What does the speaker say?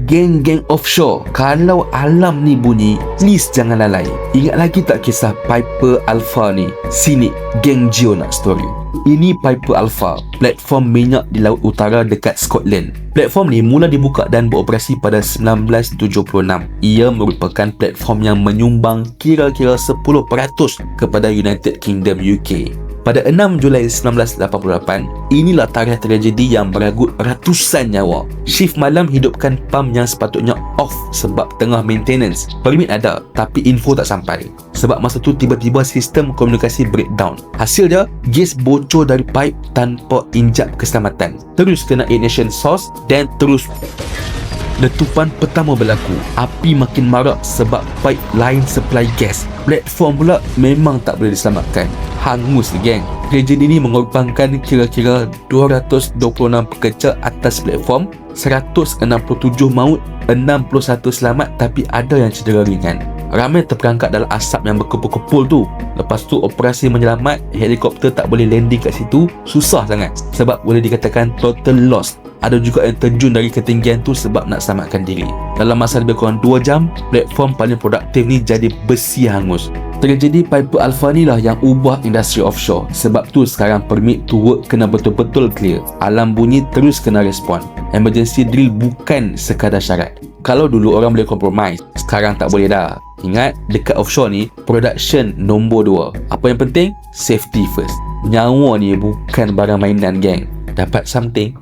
geng-geng offshore, kalau alam ni bunyi, please jangan lalai. Ingat lagi tak kisah Piper Alpha ni? Sini, geng Geo nak story. Ini Piper Alpha, platform minyak di Laut Utara dekat Scotland. Platform ni mula dibuka dan beroperasi pada 1976. Ia merupakan platform yang menyumbang kira-kira 10% kepada United Kingdom UK. Pada 6 Julai 1988, inilah tarikh tragedi yang meragut ratusan nyawa. Shift malam hidupkan pam yang sepatutnya off sebab tengah maintenance. Permit ada, tapi info tak sampai. Sebab masa tu tiba-tiba sistem komunikasi breakdown. Hasil dia, gas bocor dari pipe tanpa injap keselamatan. Terus kena ignition source dan terus letupan pertama berlaku. Api makin marak sebab pipe line supply gas. Platform pula memang tak boleh diselamatkan. Hangus geng. Tragedi ini mengorbankan kira-kira 226 pekerja atas platform, 167 maut, 61 selamat tapi ada yang cedera ringan. Ramai terperangkap dalam asap yang berkepul-kepul tu. Lepas tu operasi menyelamat, helikopter tak boleh landing kat situ. Susah sangat sebab boleh dikatakan total loss. Ada juga yang terjun dari ketinggian tu sebab nak selamatkan diri. Dalam masa lebih kurang 2 jam, platform paling produktif ni jadi besi hangus. Tragedi Piper Alpha ni lah yang ubah industri offshore. Sebab tu sekarang permit to work kena betul-betul clear. Alam bunyi terus kena respon. Emergency drill bukan sekadar syarat. Kalau dulu orang boleh compromise, sekarang tak boleh dah. Ingat, dekat offshore ni, production nombor 2. Apa yang penting? Safety first. Nyawa ni bukan barang mainan geng. Dapat something